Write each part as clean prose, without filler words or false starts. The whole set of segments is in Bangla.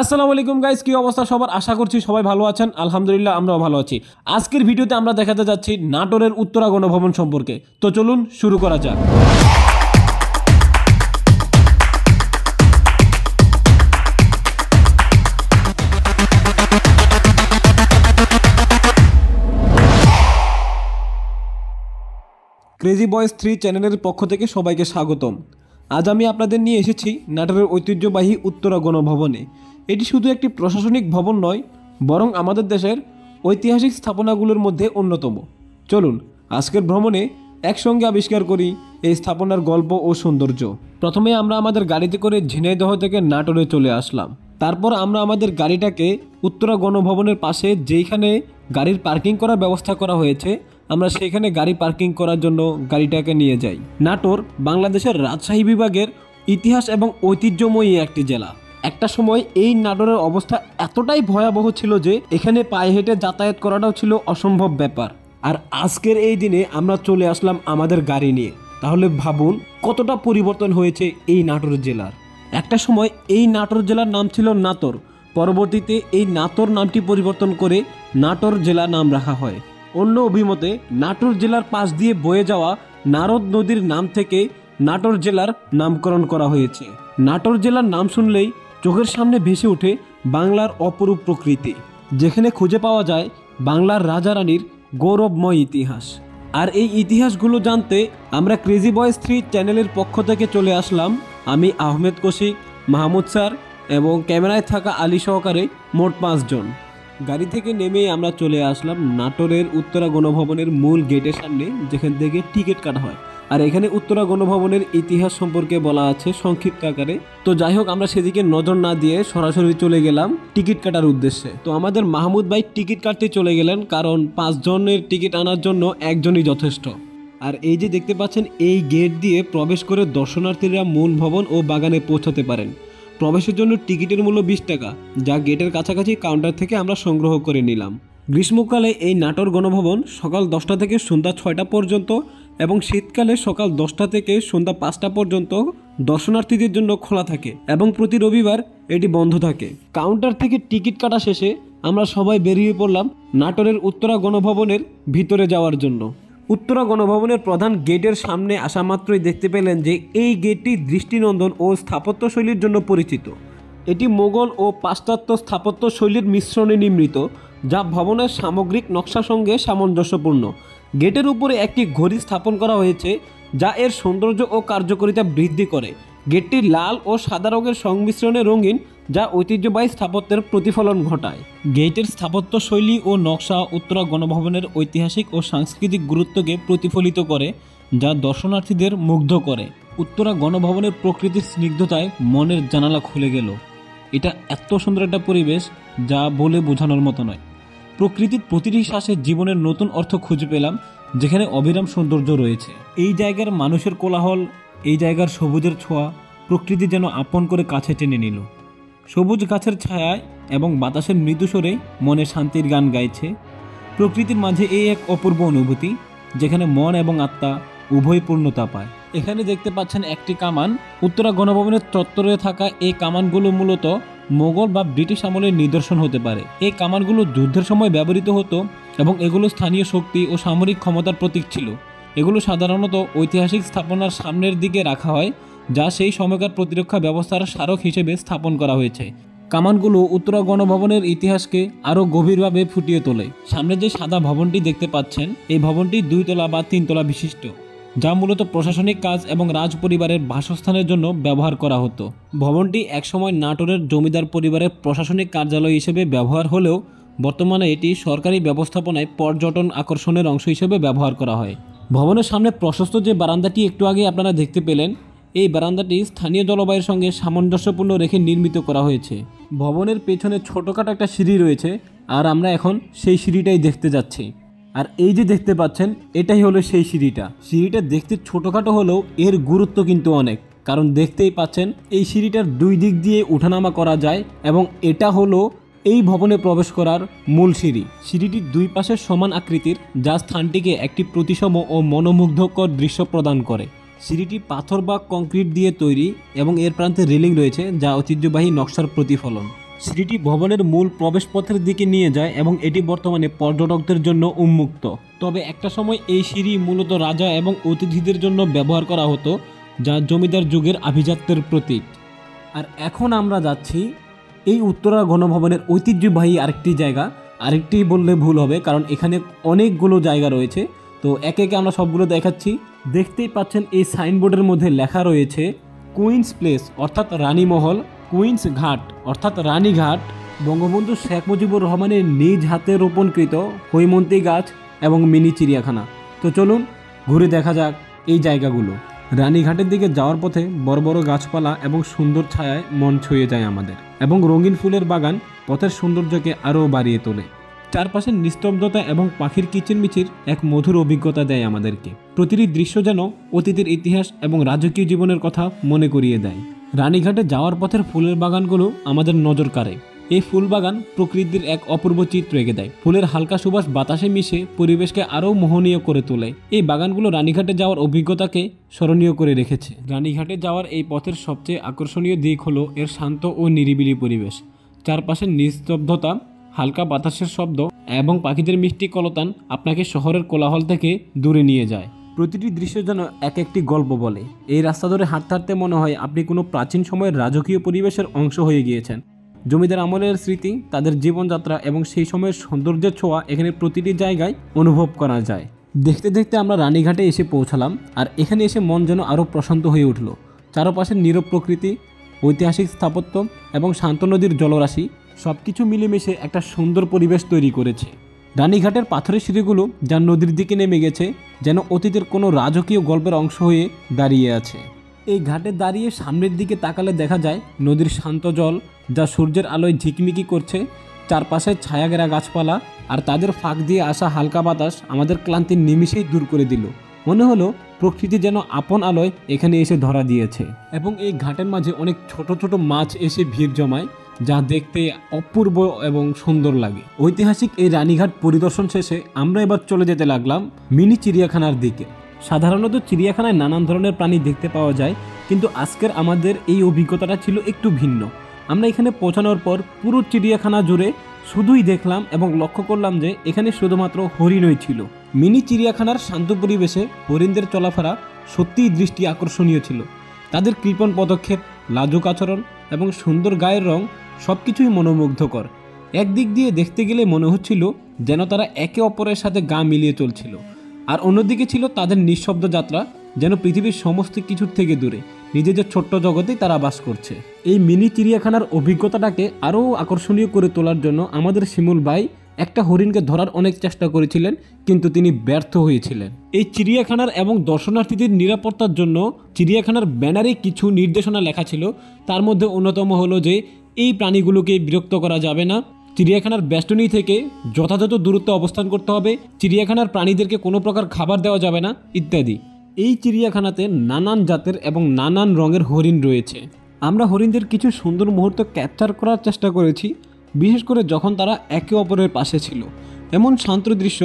আসসালামু আলাইকুম গাইস, কি অবস্থা সবার? আশা করছি সবাই ভালো আছেন। আলহামদুলিল্লাহ আমরাও ভালো আছি। আজকের ভিডিওতে আমরা দেখাতে যাচ্ছি নাটোরের উত্তরা গণভবন সম্পর্কে। তো চলুন শুরু করা যাক। ক্রেজি বয়েজ 3 চ্যানেলের পক্ষ থেকে সবাইকে স্বাগতম। আজ আমি আপনাদের নিয়ে এসেছি নাটোরের ঐতিহ্যবাহী উত্তরা গণভবনে। এটি শুধু একটি প্রশাসনিক ভবন নয়, বরং আমাদের দেশের ঐতিহাসিক স্থাপনাগুলোর মধ্যে অন্যতম। চলুন আজকের ভ্রমণে একসঙ্গে আবিষ্কার করি এই স্থাপনার গল্প ও সৌন্দর্য। প্রথমে আমরা আমাদের গাড়িতে করে ঝিনাইদহ থেকে নাটোরে চলে আসলাম। তারপর আমরা আমাদের গাড়িটাকে উত্তরা গণভবনের পাশে যেইখানে গাড়ির পার্কিং করার ব্যবস্থা করা হয়েছে, আমরা সেখানে গাড়ি পার্কিং করার জন্য গাড়িটাকে নিয়ে যাই। নাটোর বাংলাদেশের রাজশাহী বিভাগের ইতিহাস এবং ঐতিহ্যময়ী একটি জেলা। একটা সময় এই নাটোরের অবস্থা এতটাই ভয়াবহ ছিল যে এখানে পায়ে হেঁটে যাতায়াত করাটাও ছিল অসম্ভব ব্যাপার। আর আজকের এই দিনে আমরা চলে আসলাম আমাদের গাড়ি নিয়ে। তাহলে ভাবুন কতটা পরিবর্তন হয়েছে এই নাটোর জেলার। একটা সময় এই নাটোর জেলার নাম ছিল নাটোর, পরবর্তীতে এই নাটোর নামটি পরিবর্তন করে নাটোর জেলা নাম রাখা হয়। অন্য অভিমতে নাটোর জেলার পাশ দিয়ে বয়ে যাওয়া নারদ নদীর নাম থেকে নাটোর জেলার নামকরণ করা হয়েছে। নাটোর জেলার নাম শুনলেই চোখের সামনে ভেসে ওঠে বাংলার অপরূপ প্রকৃতি, যেখানে খুঁজে পাওয়া যায় বাংলার রাজা রানীর গৌরবময় ইতিহাস। আর এই ইতিহাসগুলো জানতে আমরা ক্রেজি বয়েজ 3 চ্যানেলের পক্ষ থেকে চলে আসলাম। আমি আহমেদ কৌশিক, মাহমুদ স্যার এবং ক্যামেরায় থাকা আলী সহকারে মোট 5 জন। গাড়ি থেকে নেমেই আমরা চলে আসলাম নাটোরের উত্তরা গণভবনের মূল গেটের সামনে, যেখান থেকে টিকিট কাটা হয়। আর এখানে উত্তরা গণভবনের ইতিহাস সম্পর্কে বলা আছে সংক্ষিপ্ত আকারে। তো যাই হোক, আমরা সেদিকে নজর না দিয়ে সরাসরি চলে গেলাম টিকিট কাটার উদ্দেশ্যে। তো আমাদের মাহমুদ ভাই টিকিট কাটতে চলে গেলেন, কারণ 5 জনের টিকিট আনার জন্য একজনই যথেষ্ট। আর এই যে দেখতে পাচ্ছেন, এই গেট দিয়ে প্রবেশ করে দর্শনার্থীরা মূল ভবন ও বাগানে পৌঁছাতে পারেন। প্রবেশের জন্য টিকিটের মূল্য 20 টাকা, যা গেটের কাছাকাছি কাউন্টার থেকে আমরা সংগ্রহ করে নিলাম। গ্রীষ্মকালে এই নাটোর গণভবন সকাল 10টা থেকে সন্ধ্যা 6টা পর্যন্ত এবং শীতকালে সকাল 10টা থেকে সন্ধ্যা 5টা পর্যন্ত দর্শনার্থীদের জন্য খোলা থাকে এবং প্রতি রবিবার এটি বন্ধ থাকে। কাউন্টার থেকে টিকিট কাটা শেষে আমরা সবাই বেরিয়ে পড়লাম নাটোরের উত্তরা গণভবনের ভিতরে যাওয়ার জন্য। উত্তরা গণভবনের প্রধান গেটের সামনে আসা মাত্রই দেখতে পেলেন যে এই গেটটি দৃষ্টিনন্দন ও স্থাপত্যশৈলীর জন্য পরিচিত। এটি মোগল ও পাশ্চাত্য স্থাপত্যশৈলীর মিশ্রণে নির্মিত, যা ভবনের সামগ্রিক নকশার সঙ্গে সামঞ্জস্যপূর্ণ। গেটের উপরে একটি ঘড়ি স্থাপন করা হয়েছে, যা এর সৌন্দর্য ও কার্যকারিতা বৃদ্ধি করে। গেটটি লাল ও সাদা রঙের সংমিশ্রণে রঙিন, যা ঐতিহ্যবাহী স্থাপত্যের প্রতিফলন ঘটায়। গেটের স্থাপত্যশৈলী ও নকশা উত্তরা গণভবনের ঐতিহাসিক ও সাংস্কৃতিক গুরুত্বকে প্রতিফলিত করে, যা দর্শনার্থীদের মুগ্ধ করে। উত্তরা গণভবনের প্রকৃতির স্নিগ্ধতায় মনের জানালা খুলে গেল। এটা এত সুন্দর একটা পরিবেশ যা বলে বোঝানোর মতো নয়। প্রকৃতির প্রতিটি শ্বাসে জীবনের নতুন অর্থ খুঁজে পেলাম, যেখানে অবিরাম সৌন্দর্য রয়েছে। এই জায়গার মানুষের কোলাহল, এই জায়গার সবুজের ছোঁয়া প্রকৃতি যেন আপন করে কাছে টেনে নিল। সবুজ গাছের ছায়ায় এবং বাতাসের মৃদু স্বরে মনে শান্তির গান গাইছে। প্রকৃতির মাঝে এই এক অপূর্ব অনুভূতি, যেখানে মন এবং আত্মা উভয় পূর্ণতা পায়। এখানে দেখতে পাচ্ছেন একটি কামান। উত্তরা গণভবনের চত্বরে থাকা এই কামানগুলো মূলত মোগল বা ব্রিটিশ আমলের নিদর্শন হতে পারে। এই কামানগুলো যুদ্ধের সময় ব্যবহৃত হতো এবং এগুলো স্থানীয় শক্তি ও সামরিক ক্ষমতার প্রতীক ছিল। এগুলো সাধারণত ঐতিহাসিক স্থাপনার সামনের দিকে রাখা হয়, যা সেই সময়কার প্রতিরক্ষা ব্যবস্থার স্মারক হিসেবে স্থাপন করা হয়েছে। কামানগুলো উত্তরা গণভবনের ইতিহাসকে আরও গভীরভাবে ফুটিয়ে তোলে। সামনে যে সাদা ভবনটি দেখতে পাচ্ছেন, এই ভবনটি 2 তলা বা 3 তলা বিশিষ্ট, যা মূলত প্রশাসনিক কাজ এবং রাজ পরিবারের বাসস্থানের জন্য ব্যবহার করা হতো। ভবনটি একসময় নাটোরের জমিদার পরিবারের প্রশাসনিক কার্যালয় হিসেবে ব্যবহার হলেও বর্তমানে এটি সরকারি ব্যবস্থাপনায় পর্যটন আকর্ষণের অংশ হিসেবে ব্যবহার করা হয়। ভবনের সামনে প্রশস্ত যে বারান্দাটি একটু আগে আপনারা দেখতে পেলেন, এই বারান্দাটি স্থানীয় জলবায়ুর সঙ্গে সামঞ্জস্যপূর্ণ রেখে নির্মিত করা হয়েছে। ভবনের পেছনে ছোটোখাটো একটা সিঁড়ি রয়েছে, আর আমরা এখন সেই সিঁড়িটাই দেখতে যাচ্ছি। আর এই যে দেখতে পাচ্ছেন, এটাই হলো সেই সিঁড়িটা। সিঁড়িটা দেখতে ছোটোখাটো হলেও এর গুরুত্ব কিন্তু অনেক, কারণ দেখতেই পাচ্ছেন এই সিঁড়িটার 2 দিক দিয়ে উঠানামা করা যায় এবং এটা হলো এই ভবনে প্রবেশ করার মূল সিঁড়ি। সিঁড়িটির 2 পাশের সমান আকৃতির, যা স্থানটিকে একটি প্রতিসম ও মনোমুগ্ধকর দৃশ্য প্রদান করে। সিঁড়িটি পাথর বা কংক্রিট দিয়ে তৈরি এবং এর প্রান্তে রেলিং রয়েছে, যা ঐতিহ্যবাহী নকশার প্রতিফলন। সিঁড়িটি ভবনের মূল প্রবেশপথের দিকে নিয়ে যায় এবং এটি বর্তমানে পর্যটকদের জন্য উন্মুক্ত। তবে একটা সময় এই সিঁড়ি মূলত রাজা এবং অতিথিদের জন্য ব্যবহার করা হতো, যা জমিদার যুগের আভিজাত্যের প্রতীক। আর এখন আমরা যাচ্ছি এই উত্তরা গণভবনের ঐতিহ্যবাহী আরেকটি বললে ভুল হবে, কারণ এখানে অনেকগুলো জায়গা রয়েছে। তো একে একে আমরা সবগুলো দেখাচ্ছি। দেখতেই পাচ্ছেন এই সাইনবোর্ডের মধ্যে লেখা রয়েছে কুইন্স প্লেস অর্থাৎ রানীমহল, কুইন্স ঘাট অর্থাৎ রানীঘাট, বঙ্গবন্ধু শেখ মুজিবুর রহমানের নিজ হাতে রোপণকৃত হৈমন্তী গাছ এবং মিনি চিড়িয়াখানা। তো চলুন ঘুরে দেখা যাক এই জায়গাগুলো। রানীঘাটের দিকে যাওয়ার পথে বড় বড় গাছপালা এবং সুন্দর ছায়ায় মন ছুঁয়ে যায় আমাদের, এবং রঙিন ফুলের বাগান পথের সৌন্দর্যকে আরও বাড়িয়ে তোলে। চারপাশের নিস্তব্ধতা এবং পাখির কিচিরমিচির এক মধুর অভিজ্ঞতা দেয় আমাদেরকে। প্রতিটি দৃশ্য যেন অতীতের ইতিহাস এবং রাজকীয় জীবনের কথা মনে করিয়ে দেয়। রানীঘাটে যাওয়ার পথের ফুলের বাগানগুলো আমাদের নজর কাড়ে। এই ফুল বাগান প্রকৃতির এক অপূর্ব চিত্র এঁকে দেয়। ফুলের হালকা সুবাস বাতাসে মিশে পরিবেশকে আরও মোহনীয় করে তোলে। এই বাগানগুলো রানীঘাটে যাওয়ার অভিজ্ঞতাকে স্মরণীয় করে রেখেছে। রানীঘাটে যাওয়ার এই পথের সবচেয়ে আকর্ষণীয় দিক হলো এর শান্ত ও নিরিবিলি পরিবেশ। চারপাশের নিস্তব্ধতা, হালকা বাতাসের শব্দ এবং পাখিদের মিষ্টি কলতান আপনাকে শহরের কোলাহল থেকে দূরে নিয়ে যায়। প্রতিটি দৃশ্য যেন এক একটি গল্প বলে। এই রাস্তা ধরে হাঁটতে হাঁটতে মনে হয় আপনি কোনো প্রাচীন সময়ের রাজকীয় পরিবেশের অংশ হয়ে গিয়েছেন। জমিদার আমলের স্মৃতি, তাদের জীবনযাত্রা এবং সেই সময়ের সৌন্দর্যের ছোঁয়া এখানে প্রতিটি জায়গায় অনুভব করা যায়। দেখতে দেখতে আমরা রানীঘাটে এসে পৌঁছালাম, আর এখানে এসে মন যেন আরও প্রশান্ত হয়ে উঠল। চারপাশের নীরব প্রকৃতি, ঐতিহাসিক স্থাপত্য এবং শান্ত নদীর জলরাশি সবকিছু মিলেমিশে একটা সুন্দর পরিবেশ তৈরি করেছে। রানীঘাটের পাথরের সিঁড়িগুলো যা নদীর দিকে নেমে গেছে, যেন অতীতের কোনো রাজকীয় গল্পের অংশ হয়ে দাঁড়িয়ে আছে। এই ঘাটে দাঁড়িয়ে সামনের দিকে তাকালে দেখা যায় নদীর শান্ত জল, যা সূর্যের আলোয় ঝিকমিকি করছে। চারপাশে ছায়াঘেরা গাছপালা আর তাদের ফাঁক দিয়ে আসা হালকা বাতাস আমাদের ক্লান্তির নিমিষেই দূর করে দিল। মনে হলো প্রকৃতি যেন আপন আলোয় এখানে এসে ধরা দিয়েছে। এবং এই ঘাটের মাঝে অনেক ছোট ছোট মাছ এসে ভিড় জমায়, যা দেখতে অপূর্ব এবং সুন্দর লাগে। ঐতিহাসিক এই রানীঘাট পরিদর্শন শেষে আমরা এবার চলে যেতে লাগলাম মিনি চিড়িয়াখানার দিকে। সাধারণত চিড়িয়াখানায় নানান ধরনের প্রাণী দেখতে পাওয়া যায়, কিন্তু আজকের আমাদের এই অভিজ্ঞতাটা ছিল একটু ভিন্ন। আমরা এখানে পৌঁছানোর পর পুরো চিড়িয়াখানা জুড়ে শুধুই দেখলাম এবং লক্ষ্য করলাম যে এখানে শুধুমাত্র হরিণই ছিল। মিনি চিড়িয়াখানার শান্ত পরিবেশে হরিণদের চলাফেরা সত্যিই দৃষ্টি আকর্ষণীয় ছিল। তাদের কৃপণ পদক্ষেপ, লাজুক আচরণ এবং সুন্দর গায়ের রং সবকিছুই মনোমুগ্ধকর। একদিক দিয়ে দেখতে গেলে মনে হচ্ছিল যেন তারা একে অপরের সাথে গা মিলিয়ে চলছিল, আর অন্যদিকে ছিল তাদের নিঃশব্দ যাত্রা, যেন পৃথিবীর সমস্ত কিছুর থেকে দূরে নিজেদের ছোট্ট জগতেই তারা বাস করছে। এই মিনি চিড়িয়াখানার অভিজ্ঞতাটাকে আরও আকর্ষণীয় করে তোলার জন্য আমাদের শিমুল ভাই একটা হরিণকে ধরার অনেক চেষ্টা করেছিলেন, কিন্তু তিনি ব্যর্থ হয়েছিলেন। এই চিড়িয়াখানার এবং দর্শনার্থীদের নিরাপত্তার জন্য চিড়িয়াখানার ব্যানারে কিছু নির্দেশনা লেখা ছিল। তার মধ্যে অন্যতম হলো যে এই প্রাণীগুলোকে বিরক্ত করা যাবে না, চিড়িয়াখানার বেষ্টনী থেকে যথাযথ দূরত্বে অবস্থান করতে হবে, চিড়িয়াখানার প্রাণীদেরকে কোনো প্রকার খাবার দেওয়া যাবে না ইত্যাদি। এই চিড়িয়াখানাতে নানান জাতের এবং নানান রঙের হরিণ রয়েছে। আমরা হরিণদের কিছু সুন্দর মুহূর্ত ক্যাপচার করার চেষ্টা করেছি, বিশেষ করে যখন তারা একে অপরের পাশে ছিল। এমন শান্ত দৃশ্য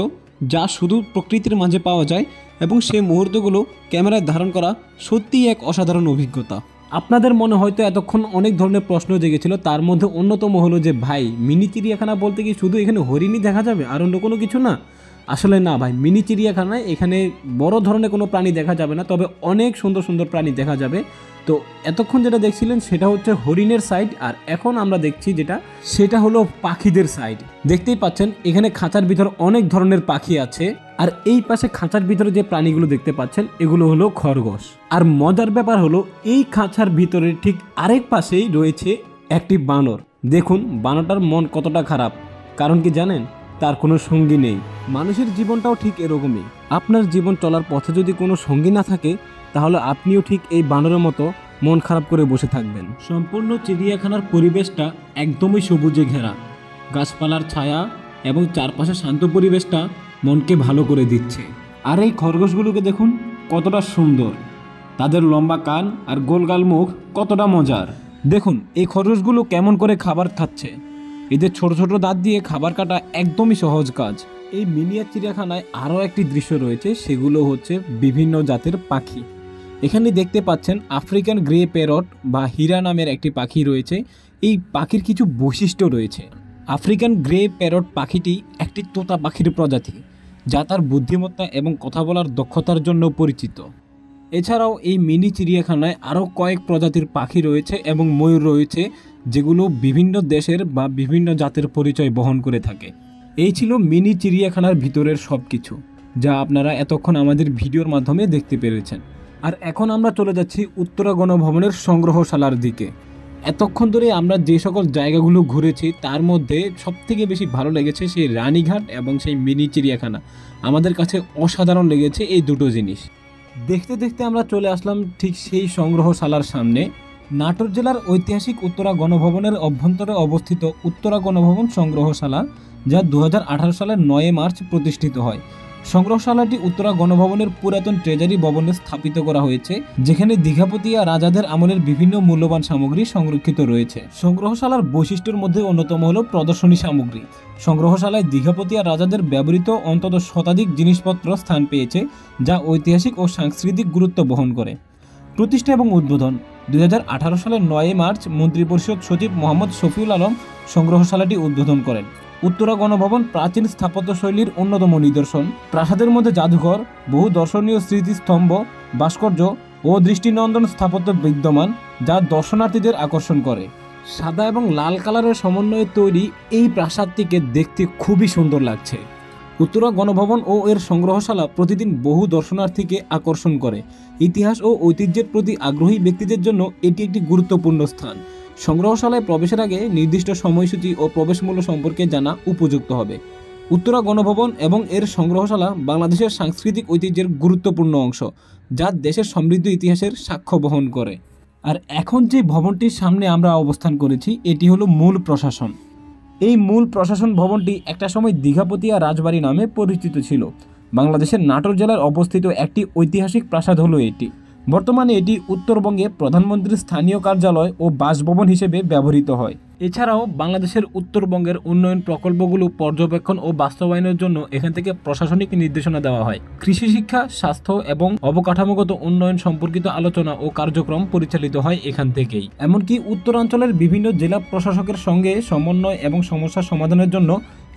যা শুধু প্রকৃতির মাঝে পাওয়া যায়, এবং সেই মুহূর্তগুলো ক্যামেরায় ধারণ করা সত্যিই এক অসাধারণ অভিজ্ঞতা। আপনাদের মনে হয়তো এতক্ষণ অনেক ধরনের প্রশ্ন জেগেছিল, তার মধ্যে অন্যতম হলো যে ভাই মিনি চিড়িয়াখানা বলতে কি শুধু এখানে হরিণই দেখা যাবে আর অন্য কোনো কিছু না? আসলে না ভাই, মিনি চিড়িয়াখানায় এখানে বড় ধরনের কোনো প্রাণী দেখা যাবে না, তবে অনেক সুন্দর সুন্দর প্রাণী দেখা যাবে। তো এতক্ষণ যেটা দেখছিলেন সেটা হচ্ছে হরিণের সাইড, আর এখন আমরা দেখছি সেটা হলো পাখিদের সাইড। দেখতেই পাচ্ছেন এখানে খাঁচার ভিতর অনেক ধরনের পাখি আছে, আর এই পাশে খাঁচার ভিতরে যে প্রাণীগুলো দেখতে পাচ্ছেন এগুলো হলো খরগোশ। আর মজার ব্যাপার হলো এই খাঁচার ভিতরে ঠিক আরেক পাশেই রয়েছে একটি বানর। দেখুন বানরটার মন কতটা খারাপ, কারণ কি জানেন, তার কোনো সঙ্গী নেই। মানুষের জীবনটাও ঠিক এরকমই। আপনার জীবন চলার পথে যদি কোনো সঙ্গী না থাকে, তাহলে আপনিও ঠিক এই বানরের মতো মন খারাপ করে বসে থাকবেন। সম্পূর্ণ চিড়িয়াখানার পরিবেশটা একদমই সবুজে ঘেরা, গাছপালার ছায়া এবং চারপাশে শান্ত পরিবেশটা মনকে ভালো করে দিচ্ছে। আর এই খরগোশগুলোকে দেখুন কতটা সুন্দর, তাদের লম্বা কান আর গোলগাল মুখ কতটা মজার। দেখুন এই খরগোশগুলো কেমন করে খাবার খাচ্ছে। এদের ছোট ছোট দাঁত দিয়ে খাবার কাটা একদমই সহজ কাজ। এই মিনিয়ার চিড়িয়াখানায় আরও একটি দৃশ্য রয়েছে, সেগুলো হচ্ছে বিভিন্ন জাতের পাখি। এখানে দেখতে পাচ্ছেন আফ্রিকান গ্রে প্যারট বা হীরা নামের একটি পাখি রয়েছে। এই পাখির কিছু বৈশিষ্ট্য রয়েছে। আফ্রিকান গ্রে প্যারট পাখিটি একটি তোতা পাখির প্রজাতি, যা তার বুদ্ধিমত্তা এবং কথা বলার দক্ষতার জন্য পরিচিত। এছাড়াও এই মিনি চিড়িয়াখানায় আরও কয়েক প্রজাতির পাখি রয়েছে এবং ময়ূর রয়েছে, যেগুলো বিভিন্ন দেশের বা বিভিন্ন জাতের পরিচয় বহন করে থাকে। এই ছিল মিনি চিড়িয়াখানার ভিতরের সব কিছু, যা আপনারা এতক্ষণ আমাদের ভিডিওর মাধ্যমে দেখতে পেরেছেন। আর এখন আমরা চলে যাচ্ছি উত্তরা গণভবনের সংগ্রহশালার দিকে। এতক্ষণ ধরে আমরা যে সকল জায়গাগুলো ঘুরেছি তার মধ্যে সবথেকে বেশি ভালো লেগেছে সেই রানীঘাট এবং সেই মিনি চিড়িয়াখানা। আমাদের কাছে অসাধারণ লেগেছে এই দুটো জিনিস। দেখতে দেখতে আমরা চলে আসলাম ঠিক সেই সংগ্রহশালার সামনে। নাটোর জেলার ঐতিহাসিক উত্তরা গণভবনের অভ্যন্তরে অবস্থিত উত্তরা গণভবন সংগ্রহশালা, যা 2018 সালের 9 মার্চ প্রতিষ্ঠিত হয়। সংগ্রহশালাটি উত্তরা গণভবনের পুরাতন ট্রেজারি ভবনে স্থাপিত করা হয়েছে, যেখানে দীঘাপতিয়া রাজাদের আমলের বিভিন্ন মূল্যবান সামগ্রী সংরক্ষিত রয়েছে। সংগ্রহশালার বৈশিষ্ট্যের মধ্যে অন্যতম হল প্রদর্শনী সামগ্রী। সংগ্রহশালায় দীঘাপতিয়া রাজাদের ব্যবহৃত অন্তত শতাধিক জিনিসপত্র স্থান পেয়েছে, যা ঐতিহাসিক ও সাংস্কৃতিক গুরুত্ব বহন করে। প্রতিষ্ঠা এবং উদ্বোধন 2018 সালের 9 মার্চ মন্ত্রিপরিষদ সচিব মোহাম্মদ শফিউল আলম সংগ্রহশালাটি উদ্বোধন করেন। উত্তরা গণভবন প্রাচীন স্থাপত্যশৈলীর অন্যতম নিদর্শন। প্রাসাদের মধ্যে জাদুঘর, বহু দর্শনীয় স্মৃতিস্তম্ভ, ভাস্কর্য ও দৃষ্টিনন্দন স্থাপত্য বিদ্যমান, যা দর্শনার্থীদের আকর্ষণ করে। সাদা এবং লাল কালারের সমন্বয়ে তৈরি এই প্রাসাদটিকে দেখতে খুবই সুন্দর লাগছে। উত্তরা গণভবন ও এর সংগ্রহশালা প্রতিদিন বহু দর্শনার্থীকে আকর্ষণ করে। ইতিহাস ও ঐতিহ্যের প্রতি আগ্রহী ব্যক্তিদের জন্য এটি একটি গুরুত্বপূর্ণ স্থান। সংগ্রহশালায় প্রবেশের আগে নির্দিষ্ট সময়সূচি ও প্রবেশ মূল্য সম্পর্কে জানা উপযুক্ত হবে। উত্তরা গণভবন এবং এর সংগ্রহশালা বাংলাদেশের সাংস্কৃতিক ঐতিহ্যের গুরুত্বপূর্ণ অংশ, যা দেশের সমৃদ্ধ ইতিহাসের সাক্ষ্য বহন করে। আর এখন যে ভবনটির সামনে আমরা অবস্থান করেছি, এটি হলো মূল প্রশাসন। এই মূল প্রশাসন ভবনটি একটা সময় দীঘাপতিয়া রাজবাড়ি নামে পরিচিত ছিল। বাংলাদেশের নাটোর জেলায় অবস্থিত একটি ঐতিহাসিক প্রাসাদ হলো এটি। বর্তমানে এটি উত্তরবঙ্গে প্রধানমন্ত্রীর স্থানীয় কার্যালয় ও বাসভবন হিসেবে ব্যবহৃত হয়। এছাড়াও বাংলাদেশের উত্তরবঙ্গের উন্নয়ন প্রকল্পগুলো পর্যবেক্ষণ ও বাস্তবায়নের জন্য এখান থেকে প্রশাসনিক নির্দেশনা দেওয়া হয়। কৃষি শিক্ষা, স্বাস্থ্য এবং অবকাঠামোগত উন্নয়ন সম্পর্কিত আলোচনা ও কার্যক্রম পরিচালিত হয় এখান থেকেই। এমনকি উত্তরাঞ্চলের বিভিন্ন জেলা প্রশাসকের সঙ্গে সমন্বয় এবং সমস্যা সমাধানের জন্য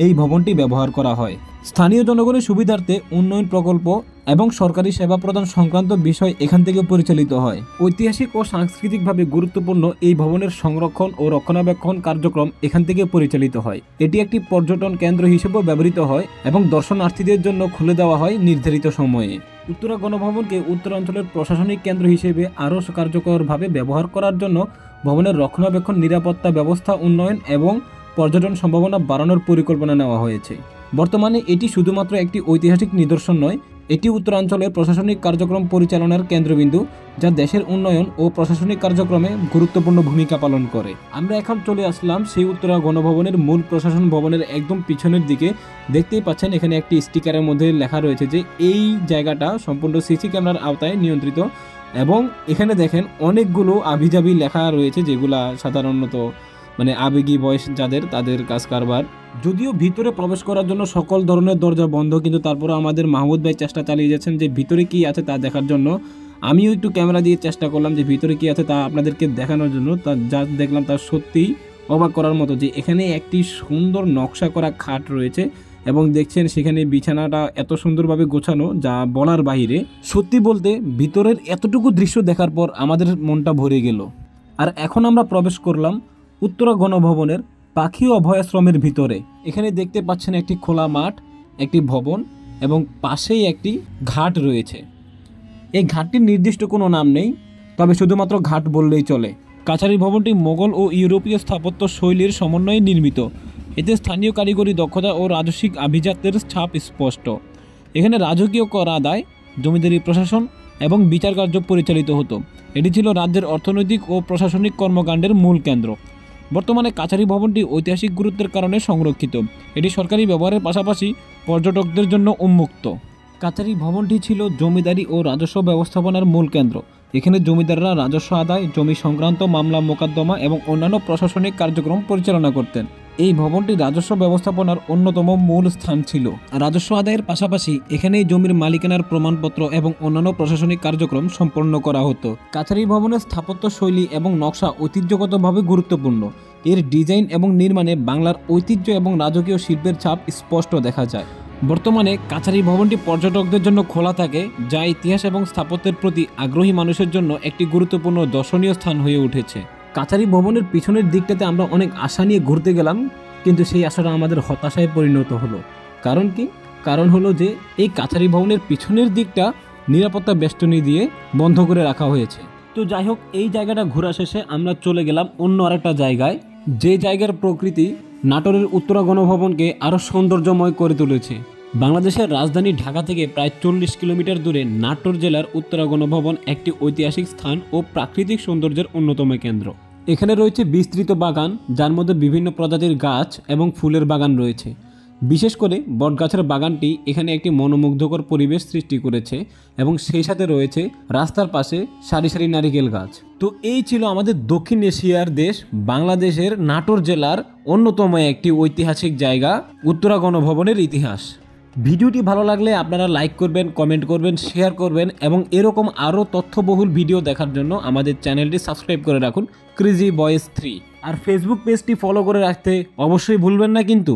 এই ভবনটি ব্যবহার করা হয়। স্থানীয় জনগণের সুবিধার্থে উন্নয়ন প্রকল্প এবং সরকারি সেবা প্রদান সংক্রান্ত বিষয় এখান থেকে পরিচালিত হয়। ঐতিহাসিক ও সাংস্কৃতিকভাবে গুরুত্বপূর্ণ এই ভবনের সংরক্ষণ ও রক্ষণাবেক্ষণ কার্যক্রম এখান থেকে পরিচালিত হয়। এটি একটি পর্যটন কেন্দ্র হিসেবেও ব্যবহৃত হয় এবং দর্শনার্থীদের জন্য খুলে দেওয়া হয় নির্ধারিত সময়ে। উত্তরা গণভবনকে উত্তরাঞ্চলের প্রশাসনিক কেন্দ্র হিসেবে আরও কার্যকরভাবে ব্যবহার করার জন্য ভবনের রক্ষণাবেক্ষণ, নিরাপত্তা ব্যবস্থা উন্নয়ন এবং পর্যটন সম্ভাবনা বাড়ানোর পরিকল্পনা নেওয়া হয়েছে। বর্তমানে এটি শুধুমাত্র একটি ঐতিহাসিক নিদর্শন নয়, এটি উত্তরাঞ্চলের প্রশাসনিক কার্যক্রম পরিচালনার কেন্দ্রবিন্দু, যা দেশের উন্নয়ন ও প্রশাসনিক কার্যক্রমে গুরুত্বপূর্ণ ভূমিকা পালন করে। আমরা এখন চলে আসলাম সেই উত্তরা গণভবনের মূল প্রশাসন ভবনের একদম পিছনের দিকে। দেখতেই পাচ্ছেন এখানে একটি স্টিকারের মধ্যে লেখা রয়েছে যে এই জায়গাটা সম্পূর্ণ সিসি ক্যামেরার আওতায় নিয়ন্ত্রিত, এবং এখানে দেখেন অনেকগুলো আভিজাবি লেখা রয়েছে, যেগুলা সাধারণত আবেগী বয়স যাদের, তাদের কাজ কারবার। যদিও ভিতরে প্রবেশ করার জন্য সকল ধরনের দরজা বন্ধ, কিন্তু তারপরে আমাদের মাহমুদ ভাই চেষ্টা চালিয়ে যাচ্ছেন যে ভিতরে কি আছে তা দেখার জন্য। আমিও একটু ক্যামেরা দিয়ে চেষ্টা করলাম যে ভিতরে কি আছে তা আপনাদেরকে দেখানোর জন্য। তা যা দেখলাম তা সত্যিই অবাক করার মতো, যে এখানে একটি সুন্দর নকশা করা খাট রয়েছে এবং দেখছেন সেখানে বিছানাটা এত সুন্দরভাবে গোছানো যা বলার বাইরে। সত্যি বলতে ভিতরের এতটুকু দৃশ্য দেখার পর আমাদের মনটা ভরে গেল। আর এখন আমরা প্রবেশ করলাম উত্তরা গণভবনের পাখি অভয়াশ্রমের ভিতরে। এখানে দেখতে পাচ্ছেন একটি খোলা মাঠ, একটি ভবন এবং পাশেই একটি ঘাট রয়েছে। এই ঘাটটির নির্দিষ্ট কোনো নাম নেই, তবে শুধুমাত্র ঘাট বললেই চলে। কাছারি ভবনটি মোগল ও ইউরোপীয় স্থাপত্য শৈলীর সমন্বয়ে নির্মিত। এতে স্থানীয় কারিগরি দক্ষতা ও রাজস্বিক আভিজাত্যের ছাপ স্পষ্ট। এখানে রাজকীয় কর আদায়, জমিদারি প্রশাসন এবং বিচার কার্য পরিচালিত হতো। এটি ছিল রাজ্যের অর্থনৈতিক ও প্রশাসনিক কর্মকাণ্ডের মূল কেন্দ্র। বর্তমানে কাছারি ভবনটি ঐতিহাসিক গুরুত্বের কারণে সংরক্ষিত। এটি সরকারি ব্যবহারের পাশাপাশি পর্যটকদের জন্য উন্মুক্ত। কাছারি ভবনটি ছিল জমিদারি ও রাজস্ব ব্যবস্থাপনার মূল কেন্দ্র। এখানে জমিদাররা রাজস্ব আদায়, জমি সংক্রান্ত মামলা মোকদ্দমা এবং অন্যান্য প্রশাসনিক কার্যক্রম পরিচালনা করতেন। এই ভবনটি রাজস্ব ব্যবস্থাপনার অন্যতম মূল স্থান ছিল। রাজস্ব আদায়ের পাশাপাশি এখানেই জমির মালিকানার প্রমাণপত্র এবং অন্যান্য প্রশাসনিক কার্যক্রম সম্পন্ন করা হতো। কাছারি ভবনের স্থাপত্য শৈলী এবং নকশা ঐতিহ্যগতভাবে গুরুত্বপূর্ণ। এর ডিজাইন এবং নির্মাণে বাংলার ঐতিহ্য এবং রাজকীয় শিল্পের ছাপ স্পষ্ট দেখা যায়। বর্তমানে কাছারি ভবনটি পর্যটকদের জন্য খোলা থাকে, যা ইতিহাস এবং স্থাপত্যের প্রতি আগ্রহী মানুষের জন্য একটি গুরুত্বপূর্ণ দর্শনীয় স্থান হয়ে উঠেছে। কাছারি ভবনের পিছনের দিকটাতে আমরা অনেক আশা নিয়ে ঘুরতে গেলাম, কিন্তু সেই আশাটা আমাদের হতাশায় পরিণত হলো। কারণ কি? কারণ হলো যে এই কাছারি ভবনের পিছনের দিকটা নিরাপত্তা বেষ্টনী দিয়ে বন্ধ করে রাখা হয়েছে। তো যাই হোক, এই জায়গাটা ঘোরা শেষে আমরা চলে গেলাম অন্য আরেকটা জায়গায়, যে জায়গার প্রকৃতি নাটোরের উত্তরা গণভবনকে আরও সৌন্দর্যময় করে তুলেছে। বাংলাদেশের রাজধানী ঢাকা থেকে প্রায় 40 কিলোমিটার দূরে নাটোর জেলার উত্তরা গণভবন একটি ঐতিহাসিক স্থান ও প্রাকৃতিক সৌন্দর্যের অন্যতম কেন্দ্র। এখানে রয়েছে বিস্তৃত বাগান, যার মধ্যে বিভিন্ন প্রজাতির গাছ এবং ফুলের বাগান রয়েছে। বিশেষ করে বটগাছের বাগানটি এখানে একটি মনোমুগ্ধকর পরিবেশ সৃষ্টি করেছে এবং সেই সাথে রয়েছে রাস্তার পাশে সারি সারি নারিকেল গাছ। তো এই ছিল আমাদের দক্ষিণ এশিয়ার দেশ বাংলাদেশের নাটোর জেলার অন্যতম একটি ঐতিহাসিক জায়গা উত্তরা গণভবনের ইতিহাস। ভিডিওটি ভালো লাগলে আপনারা লাইক করবেন, কমেন্ট করবেন, শেয়ার করবেন এবং এরকম আরও তথ্যবহুল ভিডিও দেখার জন্য আমাদের চ্যানেলটি সাবস্ক্রাইব করে রাখুন, ক্রেজি বয়েজ 3। আর ফেসবুক পেজটি ফলো করে রাখতে অবশ্যই ভুলবেন না কিন্তু।